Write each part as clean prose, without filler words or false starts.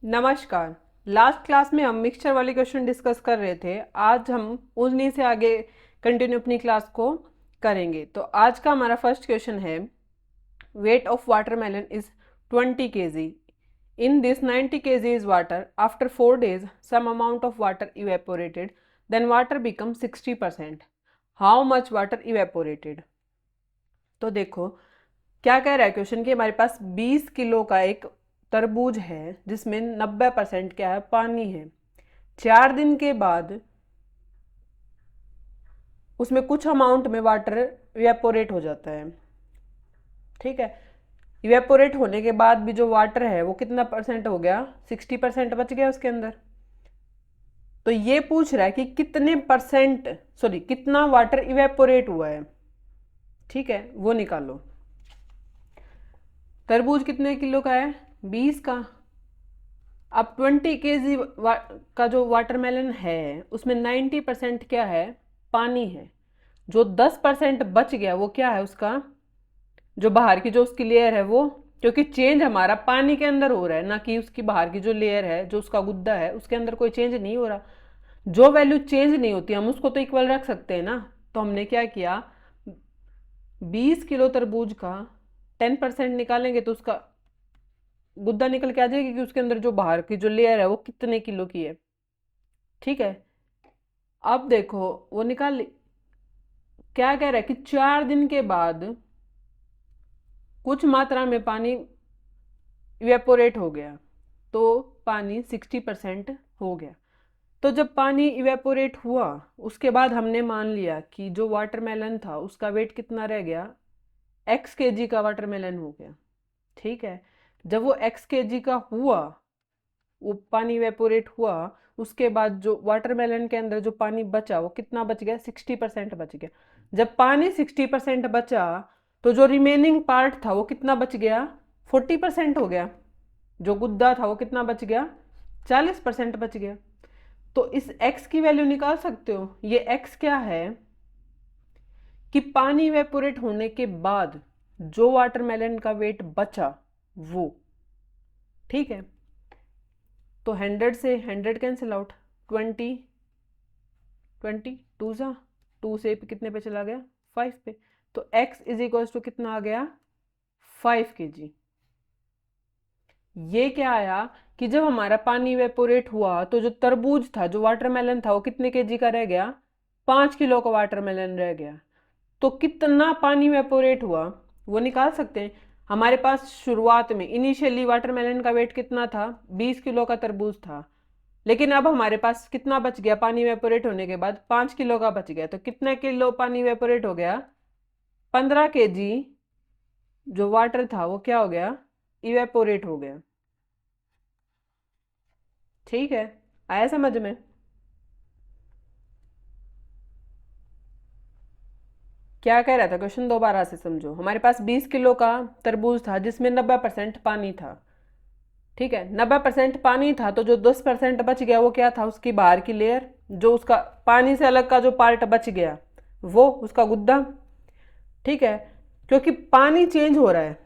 नमस्कार। Last class में हम मिक्सचर वाले क्वेश्चन डिस्कस कर रहे थे। आज हम उन्हीं से आगे कंटिन्यू अपनी क्लास को करेंगे। तो आज का हमारा फर्स्ट क्वेश्चन है, weight of watermelon is 20 kg। In this 90 kg is water. After 4 days some amount of water evaporated, then water become 60%। How much water evaporated. तो देखो क्या कह रहा है क्वेश्चन कि हमारे पास 20 किलो का एक तरबूज है जिसमें 90% क्या है, पानी है। 4 दिन के बाद उसमें कुछ अमाउंट में वाटर इवेपोरेट हो जाता है। ठीक है, इवेपोरेट होने के बाद भी जो वाटर है वो कितना परसेंट हो गया, 60% बच गया उसके अंदर। तो ये पूछ रहा है कि कितने परसेंट, सॉरी कितना वाटर इवेपोरेट हुआ है। ठीक है, वो निकालो। तरबूज कितने किलो का है, 20 का। अब 20 kg का जो वाटरमेलन है उसमें 90% क्या है, पानी है। जो 10% बच गया वो क्या है, उसका जो बाहर की जो उसकी लेयर है वो, क्योंकि चेंज हमारा पानी के अंदर हो रहा है ना कि उसकी बाहर की जो लेयर है, जो उसका गुद्दा है, उसके अंदर कोई चेंज नहीं हो रहा। जो वैल्यू चेंज नहीं होती हम उसको तो इक्वल रख सकते हैं ना। तो हमने क्या किया, 20 किलो तरबूज का 10% निकालेंगे तो उसका गुद्दा निकल के आ जाएगी कि उसके अंदर जो बाहर की जो लेयर है वो कितने किलो की है। ठीक है, अब देखो वो निकाल क्या कह रहा है कि 4 दिन के बाद कुछ मात्रा में पानी इवेपोरेट हो गया, तो पानी 60% हो गया। तो जब पानी इवेपोरेट हुआ उसके बाद हमने मान लिया कि जो वाटरमेलन था उसका वेट कितना रह गया, x kg का वाटरमेलन हो गया। ठीक है, जब वो x kg का हुआ, वो पानी इवेपोरेट हुआ, उसके बाद जो वाटरमेलन के अंदर जो पानी बचा वो कितना बच गया, 60% बच गया। जब पानी 60% बचा तो जो रिमेनिंग पार्ट था वो कितना बच गया, 40% हो गया। जो गुद्दा था वो कितना बच गया, 40% बच गया। तो इस x की वैल्यू निकाल सकते हो। ये x क्या है कि पानी इवेपोरेट होने के बाद जो वाटरमेलन का वेट बचा वो। ठीक है, तो 100 से 100 कैंसिल आउट, 20 20 टू ज़ा, 2 से कितने पे चला गया, 5 पे। तो x इज इक्वल टू कितना आ गया, 5 kg। ये क्या आया कि जब हमारा पानी इवेपोरेट हुआ तो जो तरबूज था, जो वाटरमेलन था, वो कितने केजी का रह गया, 5 किलो का वाटरमेलन रह गया। तो कितना पानी इवेपोरेट हुआ वो निकाल सकते हैं। हमारे पास शुरुआत में इनिशियली वाटरमेलन का वेट कितना था, 20 किलो का तरबूज था। लेकिन अब हमारे पास कितना बच गया, पानी इवेपोरेट होने के बाद 5 किलो का बच गया। तो कितना किलो पानी इवेपोरेट हो गया, 15 kg जो वाटर था वो क्या हो गया, इवेपोरेट हो गया। ठीक है, आया समझ में। क्या कह रहा था क्वेश्चन, दोबारा से समझो। हमारे पास 20 किलो का तरबूज था जिसमें 90% पानी था। ठीक है, 90% पानी था, तो जो 10% बच गया वो क्या था, उसकी बाहर की लेयर, जो उसका पानी से अलग का जो पार्ट बच गया वो उसका गुद्दा। ठीक है, क्योंकि पानी चेंज हो रहा है।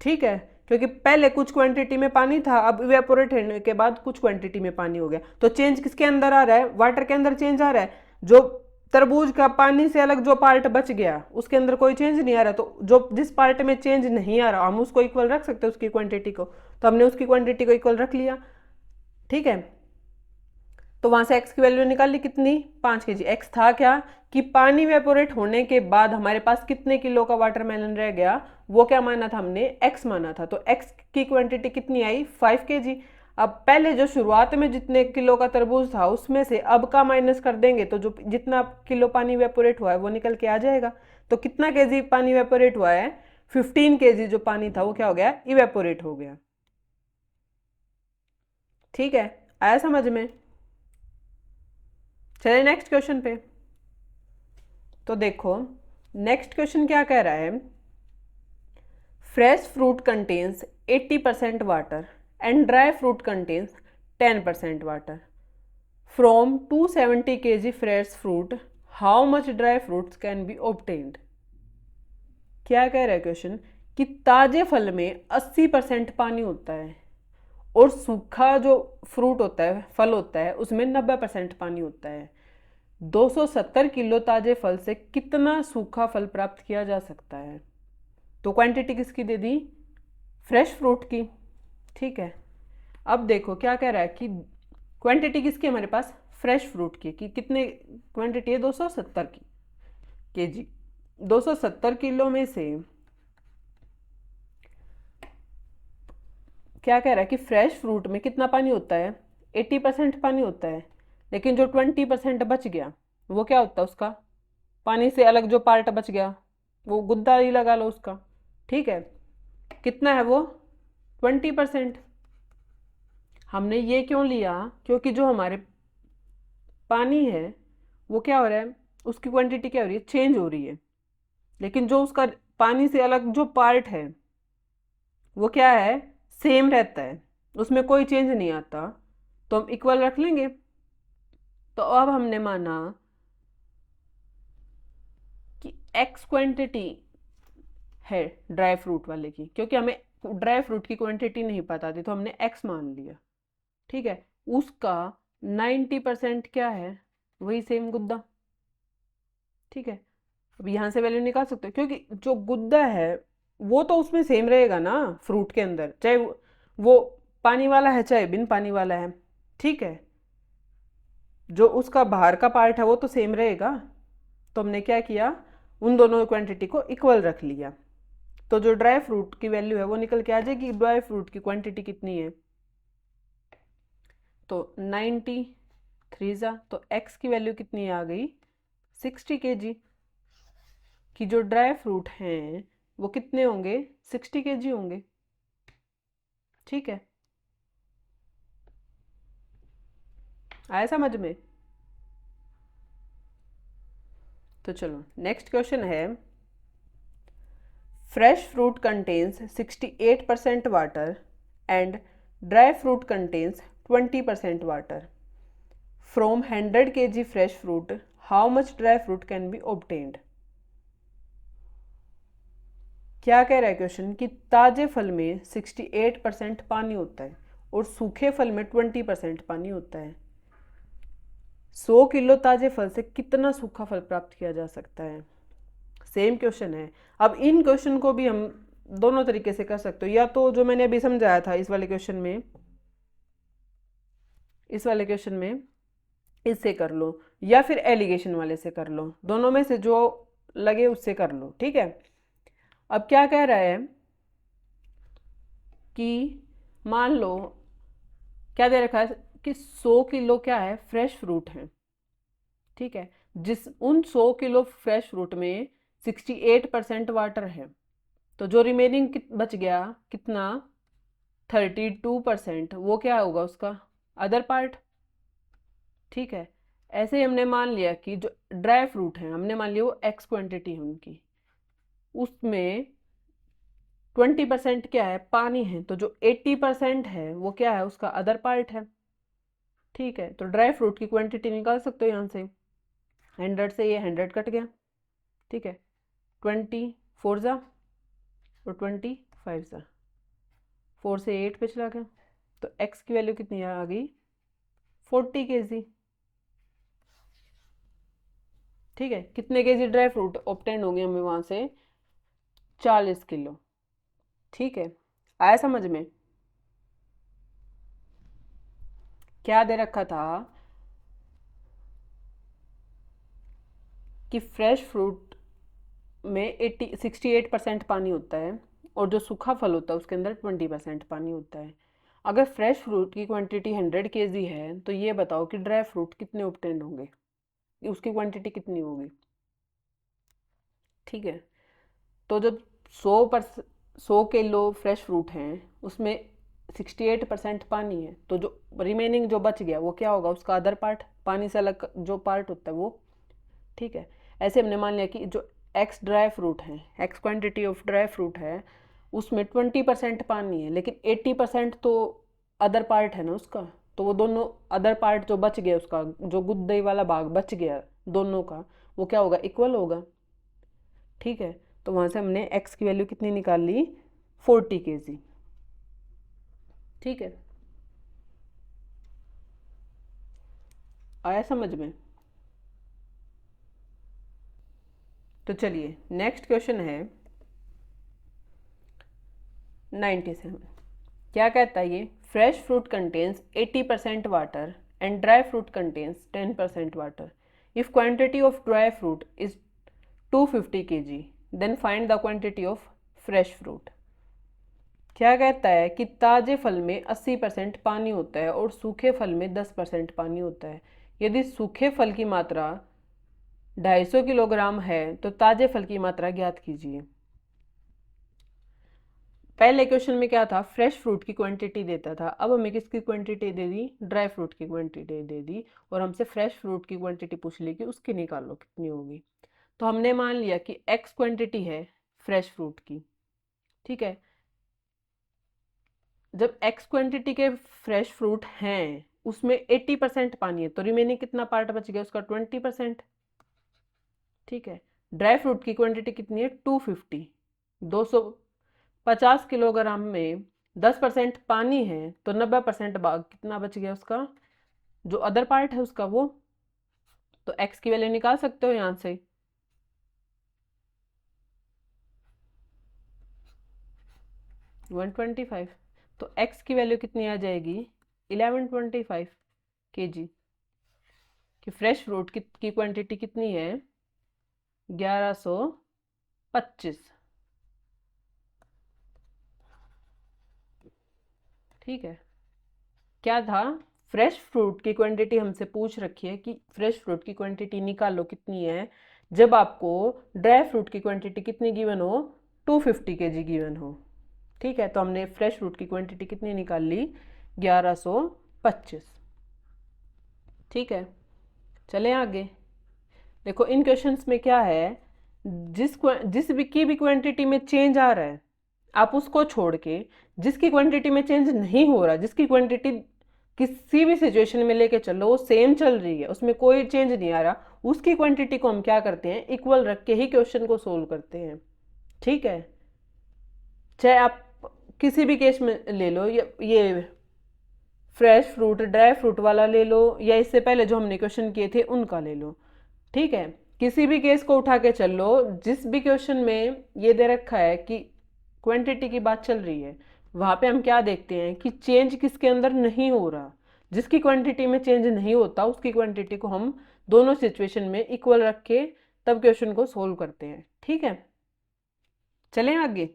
ठीक है, क्योंकि पहले कुछ क्वांटिटी में पानी था, अब इवेपोरेट होने के बाद कुछ क्वांटिटी में पानी हो गया। तो चेंज किसके अंदर आ रहा है, वाटर के अंदर चेंज आ रहा है। जो तरबूज का पानी से अलग जो पार्ट बच गया उसके अंदर कोई चेंज नहीं आ रहा। तो जो जिस पार्ट में चेंज नहीं आ रहा हम उसको इक्वल रख सकते हैं, उसकी क्वांटिटी को। तो हमने उसकी क्वांटिटी को इक्वल रख लिया। ठीक है, तो वहां से एक्स की वैल्यू निकाल ली, कितनी, 5 kg। एक्स था क्या कि पानी वेपोरेट होने के बाद हमारे पास कितने किलो का वाटरमेलन रह गया, वो क्या माना था हमने, एक्स माना था। तो एक्स की क्वांटिटी कितनी आई, 5 kg। अब पहले जो शुरुआत में जितने किलो का तरबूज था उसमें से अब का माइनस कर देंगे तो जो जितना किलो पानी वेपोरेट हुआ है वो निकल के आ जाएगा। तो कितना केजी पानी वेपोरेट हुआ है, 15 kg जो पानी था वो क्या हो गया, इवेपोरेट हो गया। ठीक है, आया समझ में। चलिए नेक्स्ट क्वेश्चन पे। तो देखो नेक्स्ट क्वेश्चन क्या कह रहा है, fresh fruit contains 80% water and dry fruit contains 10% water. From 270 kg fresh fruit how much dry fruits can be obtained. क्या कह रहा है क्वेश्चन कि ताजे फल में 80% पानी होता है और सूखा जो फ्रूट होता है, फल होता है, उसमें 90% पानी होता है। 270 किलो ताजे फल से कितना सूखा फल प्राप्त किया जा सकता है? तो क्वांटिटी किसकी दे दी? फ्रेश फ्रूट की। ठीक है, अब देखो क्या कह रहा है कि क्वांटिटी किसकी हमारे पास? फ्रेश फ्रूट की। कि कितने क्वांटिटी है? 270 की केजी। 270 किलो में से क्या कह रहा है कि फ्रेश फ्रूट में कितना पानी होता है? 80% पानी होता है। लेकिन जो 20% बच गया वो क्या होता है उसका? पानी से अलग जो पार्ट बच गया वो गुद्दा ही लगा लो उसका। ठीक है, कितना है वो? 20%। हमने ये क्यों लिया? क्योंकि जो हमारे पानी है वो क्या हो रहा है, उसकी क्वांटिटी क्या हो रही है? चेंज हो रही है। लेकिन जो उसका पानी से अलग जो पार्ट है वो क्या है? सेम रहता है, उसमें कोई चेंज नहीं आता। तो हम इक्वल रख लेंगे। तो अब हमने माना कि एक्स क्वांटिटी है ड्राई फ्रूट वाले की, क्योंकि हमें ड्राई फ्रूट की क्वांटिटी नहीं पता थी तो हमने एक्स मान लिया। ठीक है, उसका 90% क्या है? वही सेम गुद्दा। ठीक है, अब यहाँ से वैल्यू निकाल सकते हो, क्योंकि जो गुद्दा है वो तो उसमें सेम रहेगा ना फ्रूट के अंदर, चाहे वो पानी वाला है चाहे बिन पानी वाला है। ठीक है, जो उसका बाहर का पार्ट है वो तो सेम रहेगा। तो हमने क्या किया, उन दोनों क्वांटिटी को इक्वल रख लिया। तो जो ड्राई फ्रूट की वैल्यू है वो निकल के आ जाएगी। ड्राई फ्रूट की क्वांटिटी कितनी है? तो 90 3 जा, तो एक्स की वैल्यू कितनी आ गई? 60 kg। कि जो ड्राई फ्रूट हैं वो कितने होंगे? 60 kg होंगे। ठीक है, आया समझ में? तो चलो नेक्स्ट क्वेश्चन है, fresh fruit contains 68% water and dry fruit contains 20% water. From 100 kg fresh fruit, how much dry fruit can be obtained? क्या कह रहा है क्वेश्चन कि ताजे फल में 68% पानी होता है और सूखे फल में 20% पानी होता है। 100 किलो ताजे फल से कितना सूखा फल प्राप्त किया जा सकता है? सेम क्वेश्चन है। अब इन क्वेश्चन को भी हम दोनों तरीके से कर सकते हो, या तो जो मैंने अभी समझाया था इस वाले क्वेश्चन में, इससे कर लो, या फिर एलिगेशन वाले से कर लो। दोनों में से जो लगे उससे कर लो। ठीक है, अब क्या कह रहा है कि मान लो क्या दे रखा है कि 100 किलो क्या है? फ्रेश फ्रूट है। ठीक है, उन 100 किलो फ्रेश फ्रूट में 68% वाटर है। तो जो रिमेनिंग बच गया कितना? 32%। वो क्या होगा उसका? Other part. ठीक है, ऐसे ही हमने मान लिया कि जो ड्राई फ्रूट है हमने मान लिया वो एक्स क्वांटिटी है उनकी, उसमें 20% क्या है? पानी है। तो जो 80% है वो क्या है? उसका अदर पार्ट है। ठीक है, तो ड्राई फ्रूट की क्वांटिटी निकाल सकते हो यहाँ से। 100 से ये 100 कट गया। ठीक है, 24 जा और 25 जा, 4 से 8 पे चला गया। तो एक्स की वैल्यू कितनी आ गई? 40 kg। ठीक है, कितने केजी ड्राई फ्रूट ऑब्टेन होंगे हमें वहां से? 40 किलो। ठीक है, आया समझ में? क्या दे रखा था कि फ्रेश फ्रूट में 68% पानी होता है और जो सूखा फल होता है उसके अंदर 20% पानी होता है। अगर फ्रेश फ्रूट की क्वांटिटी 100 kg है तो ये बताओ कि ड्राई फ्रूट कितने ऑब्टेन होंगे, उसकी क्वांटिटी कितनी होगी? ठीक है, तो जब 100 किलो फ्रेश फ्रूट हैं उसमें 68% पानी है, तो जो रिमेनिंग जो बच गया वो क्या होगा? उसका अदर पार्ट, पानी से अलग जो पार्ट होता है वो। ठीक है, ऐसे हमने मान लिया कि जो एक्स ड्राई फ्रूट है, x quantity of dry fruit है, उसमें 20% पानी है, लेकिन 80% तो अदर पार्ट है ना उसका। तो वो दोनों अदर पार्ट जो बच गया, उसका जो गुद्दे वाला भाग बच गया दोनों का, वो क्या होगा? इक्वल होगा। ठीक है, तो वहाँ से हमने एक्स की वैल्यू कितनी निकाल ली? 40 kg। ठीक है, आया समझ में? तो चलिए नेक्स्ट क्वेश्चन है 97। क्या कहता है ये? Fresh fruit contains 80% water and dry fruit contains 10% water. If quantity of dry fruit is 250 kg, then find the quantity of fresh fruit. क्या कहता है कि ताजे फल में 80% पानी होता है और सूखे फल में 10% पानी होता है। यदि सूखे फल की मात्रा 250 किलोग्राम है तो ताजे फल की मात्रा ज्ञात कीजिए। पहले क्वेश्चन में क्या था? फ्रेश फ्रूट की क्वांटिटी देता था। अब हमें किसकी क्वांटिटी दे दी? ड्राई फ्रूट की क्वांटिटी दे दी, और हमसे फ्रेश फ्रूट की क्वांटिटी पूछ ली कि उसकी निकालो कितनी होगी। तो हमने मान लिया कि एक्स क्वांटिटी है फ्रेश फ्रूट की, ठीक है। जब एक्स क्वांटिटी के फ्रेश फ्रूट हैं उसमें 80% पानी है, तो रिमेनिंग कितना पार्ट बच गया? उसका 20%, ठीक है। ड्राई फ्रूट की क्वांटिटी कितनी है? 250, 250 किलोग्राम में 10% पानी है, तो 90% कितना बच गया उसका? जो अदर पार्ट है उसका, वो। तो एक्स की वैल्यू निकाल सकते हो यहां से। वन 125। तो एक्स की वैल्यू कितनी आ जाएगी? 1125 kg। कि फ्रेश फ्रूट की क्वांटिटी कितनी है? 1125, ठीक है। क्या था? फ्रेश फ्रूट की क्वांटिटी हमसे पूछ रखी है कि फ्रेश फ्रूट की क्वांटिटी निकालो कितनी है, जब आपको ड्राई फ्रूट की क्वांटिटी कितनी गिवन हो? 250 kg गिवन हो, ठीक है। तो हमने फ्रेश फ्रूट की क्वांटिटी कितनी निकाल ली? 1125, ठीक है। चलें आगे। देखो इन क्वेश्चंस में क्या है, जिस भी क्वांटिटी में चेंज आ रहा है आप उसको छोड़ के जिसकी क्वांटिटी में चेंज नहीं हो रहा, जिसकी क्वांटिटी किसी भी सिचुएशन में लेके चलो वो सेम चल रही है, उसमें कोई चेंज नहीं आ रहा, उसकी क्वांटिटी को हम क्या करते हैं? इक्वल रख के ही क्वेश्चन को सोल्व करते हैं, ठीक है। चाहे आप किसी भी केस में ले लो, ये फ्रेश फ्रूट ड्राई फ्रूट वाला ले लो, या इससे पहले जो हमने क्वेश्चन किए थे उनका ले लो, ठीक है। किसी भी केस को उठा के चल लो, जिस भी क्वेश्चन में ये दे रखा है कि क्वांटिटी की बात चल रही है, वहां पे हम क्या देखते हैं कि चेंज किसके अंदर नहीं हो रहा। जिसकी क्वांटिटी में चेंज नहीं होता उसकी क्वांटिटी को हम दोनों सिचुएशन में इक्वल रख के तब क्वेश्चन को सोल्व करते हैं, ठीक है। चलें आगे।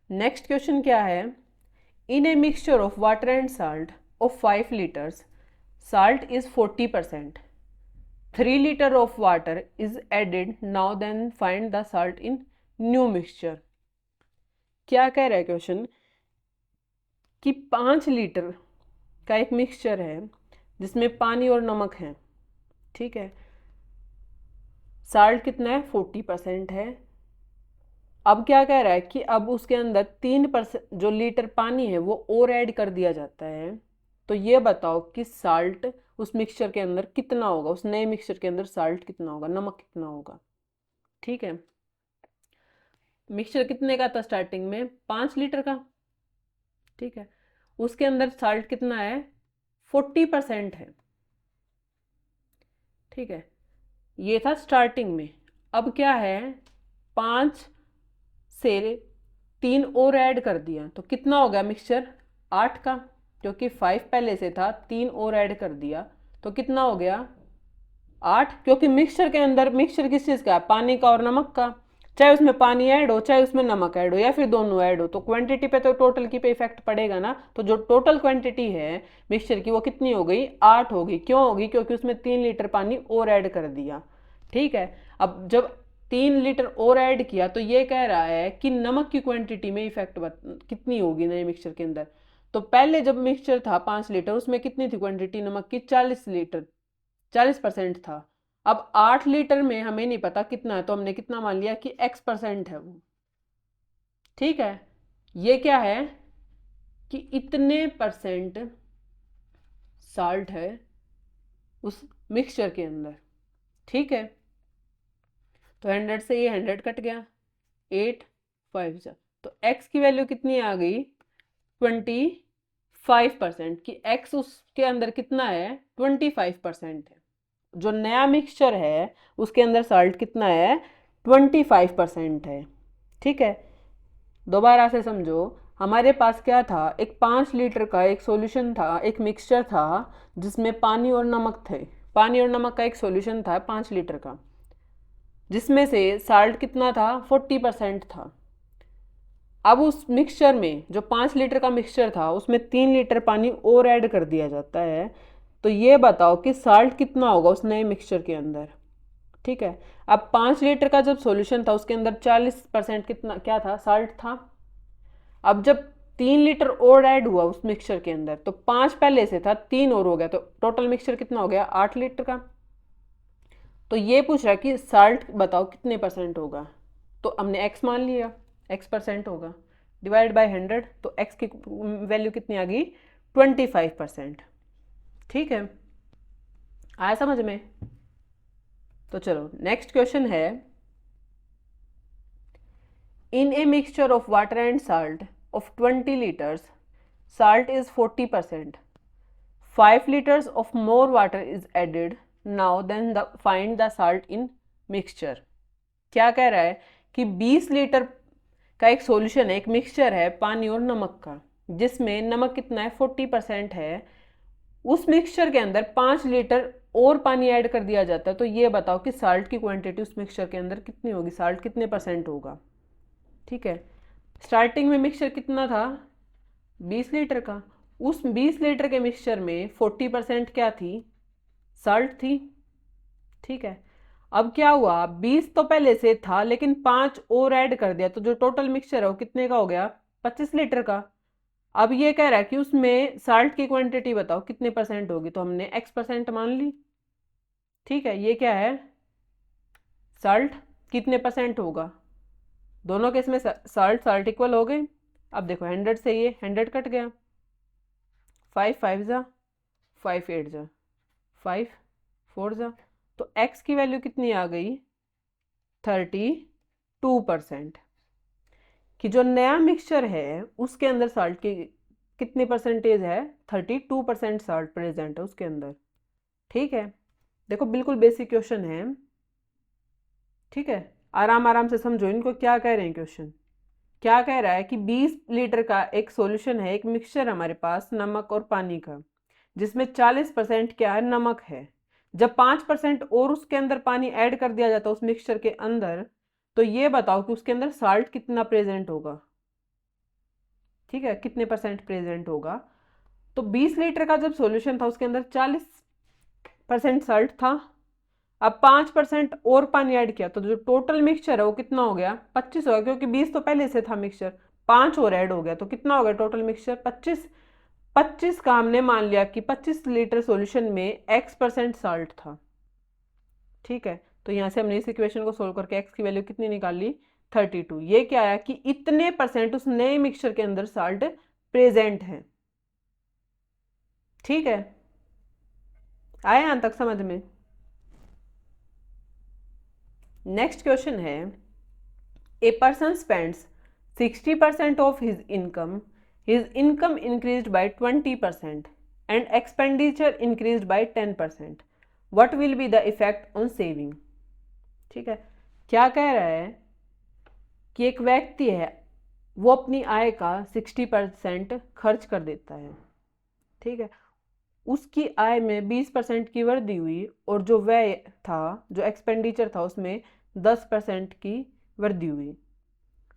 नेक्स्ट क्वेश्चन क्या है? In a mixture of water and salt of 5 liters, salt is 40%. 3 liter of water is added. Now then find the salt in new mixture. क्या कह रहा है क्वेश्चन कि 5 लीटर का एक मिक्सचर है जिसमें पानी और नमक है, ठीक है। साल्ट कितना है? 40% है। अब क्या कह रहा है कि अब उसके अंदर 3% जो लीटर पानी है वो और ऐड कर दिया जाता है। तो ये बताओ कि साल्ट उस मिक्सचर के अंदर कितना होगा, उस नए मिक्सचर के अंदर साल्ट कितना होगा, नमक कितना होगा, ठीक है। मिक्सचर कितने का था स्टार्टिंग में? 5 लीटर का, ठीक है। उसके अंदर साल्ट कितना है? 40% है, ठीक है। ये था स्टार्टिंग में। अब क्या है? 5 से 3 और ऐड कर दिया तो कितना हो गया मिक्सचर? 8 का, क्योंकि 5 पहले से था, 3 और ऐड कर दिया तो कितना हो गया? 8। क्योंकि मिक्सचर के अंदर, मिक्सचर किस चीज़ का है? पानी का और नमक का। चाहे उसमें पानी ऐड हो चाहे उसमें नमक ऐड हो या फिर दोनों ऐड हो, तो क्वांटिटी पे तो टोटल की पे इफेक्ट पड़ेगा ना। तो जो टोटल क्वांटिटी है मिक्सचर की वो कितनी हो गई? 8 होगी। क्यों होगी? क्योंकि उसमें 3 लीटर पानी और ऐड कर दिया, ठीक है। अब जब 3 लीटर और ऐड किया तो ये कह रहा है कि नमक की क्वांटिटी में इफेक्ट कितनी होगी नए मिक्सचर के अंदर। तो पहले जब मिक्सचर था 5 लीटर, उसमें कितनी थी क्वांटिटी नमक की? 40 लीटर, 40% था। अब 8 लीटर में हमें नहीं पता कितना है, तो हमने कितना मान लिया कि x% है वो, ठीक है। ये क्या है कि इतने परसेंट साल्ट है उस मिक्सचर के अंदर, ठीक है। तो 100 से ये 100 कट गया, 8 5 जा, तो x की वैल्यू कितनी आ गई? 25। 5% कि x उसके अंदर कितना है, 25% है। जो नया मिक्सचर है उसके अंदर साल्ट कितना है, 25% है। ठीक है, दोबारा से समझो, हमारे पास क्या था, एक 5 लीटर का एक सॉल्यूशन था, एक मिक्सचर था जिसमें पानी और नमक थे। पानी और नमक का एक सॉल्यूशन था 5 लीटर का, जिसमें से साल्ट कितना था, 40% था। अब उस मिक्सचर में जो 5 लीटर का मिक्सचर था उसमें 3 लीटर पानी और ऐड कर दिया जाता है। तो ये बताओ कि साल्ट कितना होगा उस नए मिक्सचर के अंदर। ठीक है, अब 5 लीटर का जब सॉल्यूशन था उसके अंदर 40% कितना क्या था, साल्ट था। अब जब 3 लीटर और ऐड हुआ उस मिक्सचर के अंदर, तो 5 पहले से था, 3 और हो गया, तो टोटल मिक्सचर कितना हो गया, 8 लीटर का। तो ये पूछ रहा है कि साल्ट बताओ कितने परसेंट होगा। तो हमने एक्स मान लिया, एक्स परसेंट होगा, डिवाइड बाय 100, तो एक्स की वैल्यू कितनी आ गई, 25%। ठीक है, आया समझ में। तो चलो नेक्स्ट क्वेश्चन है, in a mixture of water and salt of 20 liters, salt is 40%. 5 liters of more water is added. Now then find the salt in mixture. क्या कह रहा है कि 20 लीटर का एक सॉल्यूशन है, एक मिक्सचर है पानी और नमक का, जिसमें नमक कितना है, 40% है। उस मिक्सचर के अंदर 5 लीटर और पानी ऐड कर दिया जाता है। तो ये बताओ कि साल्ट की क्वांटिटी उस मिक्सचर के अंदर कितनी होगी, साल्ट कितने परसेंट होगा। ठीक है, स्टार्टिंग में मिक्सचर कितना था, 20 लीटर का। उस 20 लीटर के मिक्सचर में 40% क्या थी, साल्ट थी। ठीक है, अब क्या हुआ, 20 तो पहले से था लेकिन 5 और ऐड कर दिया, तो जो टोटल मिक्सचर है वो कितने का हो गया, 25 लीटर का। अब ये कह रहा है कि उसमें साल्ट की क्वांटिटी बताओ कितने परसेंट होगी, तो हमने x परसेंट मान ली। ठीक है, ये क्या है, साल्ट कितने परसेंट होगा, दोनों केस में साल्ट साल्ट इक्वल हो गए। अब देखो 100 से ये 100 कट गया, 5 5 जा, 5 8 जा, 5 4 जा, तो x की वैल्यू कितनी आ गई, 32%। कि जो नया मिक्सचर है उसके अंदर साल्ट की कितनी परसेंटेज है, 32% साल्ट प्रेजेंट है उसके अंदर। ठीक है, देखो बिल्कुल बेसिक क्वेश्चन है। ठीक है, आराम आराम से समझो इनको, क्या कह रहे हैं क्वेश्चन। क्या कह रहा है कि 20 लीटर का एक सॉल्यूशन है, एक मिक्सचर हमारे पास नमक और पानी का, जिसमें 40% क्या है, नमक है। जब 5% और उसके अंदर पानी ऐड कर दिया जाता है उस मिक्सचर के अंदर, तो ये बताओ कि उसके अंदर साल्ट कितना प्रेजेंट होगा। ठीक है, कितने परसेंट प्रेजेंट होगा। तो 20 लीटर का जब सॉल्यूशन था उसके अंदर 40% साल्ट था। अब 5% और पानी ऐड किया तो जो टोटल मिक्सचर है वो कितना हो गया, 25 हो गया, क्योंकि 20 तो पहले से था मिक्सचर, 5 और ऐड हो गया, तो कितना हो गया टोटल मिक्सचर, 25। 25 का हमने मान लिया कि 25 लीटर सॉल्यूशन में x% साल्ट था। ठीक है, तो यहां से हमने इस इक्वेशन को सोल्व करके x की वैल्यू कितनी निकाल ली, 32। ये क्या आया कि इतने परसेंट उस नए मिक्सचर के अंदर साल्ट प्रेजेंट है। ठीक है, आया यहां तक समझ में। नेक्स्ट क्वेश्चन है, a person spends 60% of his income increased by 20% and expenditure increased by 10%, what will be the effect on saving. ठीक है, क्या कह रहा है कि एक व्यक्ति है, वो अपनी आय का 60% खर्च कर देता है। ठीक है, उसकी आय में 20% की वृद्धि हुई और जो व्यय था, जो एक्सपेंडिचर था, उसमें 10% की वृद्धि हुई।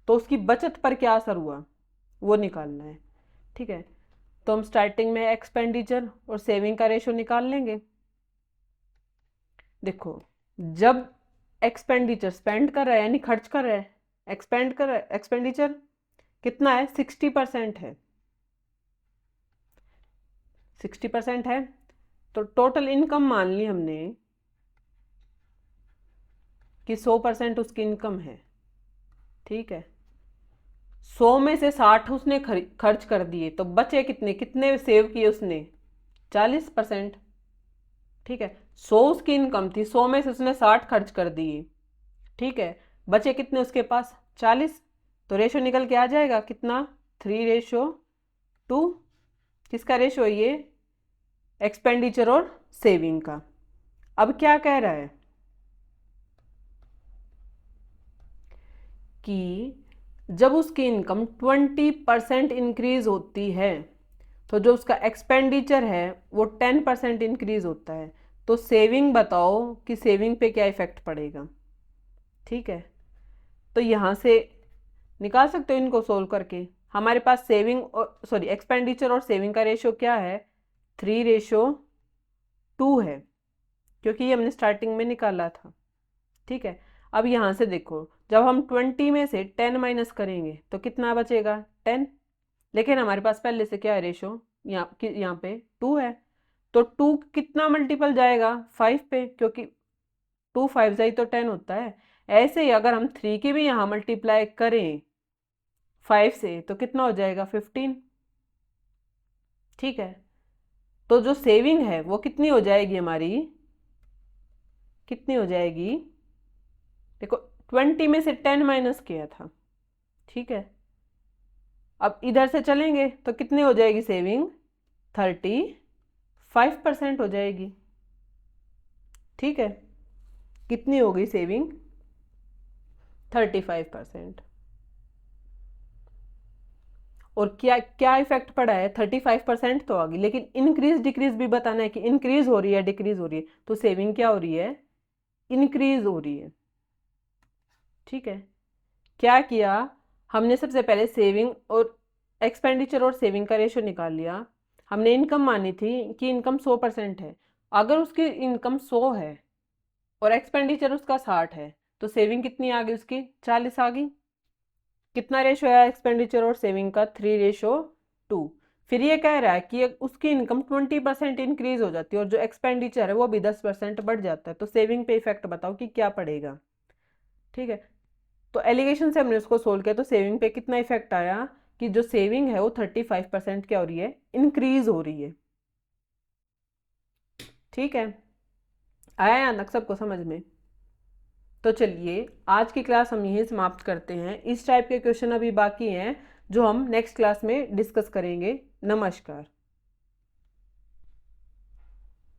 तो उसकी बचत पर क्या असर हुआ वो निकालना है। ठीक है, तो हम स्टार्टिंग में एक्सपेंडिचर और सेविंग का रेशो निकाल लेंगे। देखो, जब एक्सपेंडिचर स्पेंड कर रहा है यानी खर्च कर रहा है, एक्सपेंड कर रहा है, एक्सपेंडिचर कितना है, 60% है, 60% है। तो टोटल इनकम मान ली हमने कि 100% उसकी इनकम है। ठीक है, 100 में से 60 उसने खर्च कर दिए, तो बचे कितने, कितने सेव किए उसने, 40%। ठीक है, 100 उसकी इनकम थी, 100 में से उसने 60 खर्च कर दिए। ठीक है, बचे कितने उसके पास, 40। तो रेशो निकल के आ जाएगा कितना, 3:2। किसका रेशो है ये? एक्सपेंडिचर और सेविंग का। अब क्या कह रहा है कि जब उसकी इनकम 20% इंक्रीज होती है तो जो उसका एक्सपेंडिचर है वो 10% इंक्रीज होता है। तो सेविंग बताओ कि सेविंग पे क्या इफेक्ट पड़ेगा। ठीक है, तो यहाँ से निकाल सकते हो इनको सोल्व करके। हमारे पास सेविंग और सॉरी एक्सपेंडिचर और सेविंग का रेशो क्या है? 3:2 है, क्योंकि ये हमने स्टार्टिंग में निकाला था। ठीक है, अब यहाँ से देखो, जब हम 20 में से 10 माइनस करेंगे तो कितना बचेगा? 10। लेकिन हमारे पास पहले से क्या है रेशो? यहाँ पे 2 है, तो 2 कितना मल्टीपल जाएगा? 5 पे, क्योंकि 2 5 जाई तो 10 होता है। ऐसे ही अगर हम 3 की भी यहाँ मल्टीप्लाई करें 5 से तो कितना हो जाएगा? 15। ठीक है, तो जो सेविंग है वो कितनी हो जाएगी हमारी? कितनी हो जाएगी? देखो 20 में से 10 माइनस किया था। ठीक है, अब इधर से चलेंगे तो कितनी हो जाएगी सेविंग? 35% हो जाएगी। ठीक है, कितनी हो गई सेविंग? 35%। और क्या क्या इफेक्ट पड़ा है? 35% तो आ गई, लेकिन इंक्रीज डिक्रीज भी बताना है कि इंक्रीज हो रही है डिक्रीज हो रही है। तो सेविंग क्या हो रही है? इंक्रीज हो रही है। ठीक है, क्या किया हमने? सबसे पहले सेविंग और एक्सपेंडिचर और सेविंग का रेशो निकाल लिया। हमने इनकम मानी थी कि इनकम 100% है। अगर उसकी इनकम 100 है और एक्सपेंडिचर उसका 60 है तो सेविंग कितनी आ गई उसकी? 40 आ गई। कितना रेशो है एक्सपेंडिचर और सेविंग का? 3:2। फिर ये कह रहा है कि उसकी इनकम 20% इंक्रीज हो जाती है और जो एक्सपेंडिचर है वो भी 10% बढ़ जाता है। तो सेविंग पे इफेक्ट बताओ कि क्या पड़ेगा। ठीक है, तो एलिगेशन से हमने उसको सोल्व किया तो सेविंग पे कितना इफेक्ट आया कि जो सेविंग है वो 35% क्या हो रही है? इंक्रीज हो रही है। ठीक है, आया यहाँ तक सबको समझ में? तो चलिए आज की क्लास हम यहीं समाप्त करते हैं। इस टाइप के क्वेश्चन अभी बाकी हैं जो हम नेक्स्ट क्लास में डिस्कस करेंगे। नमस्कार।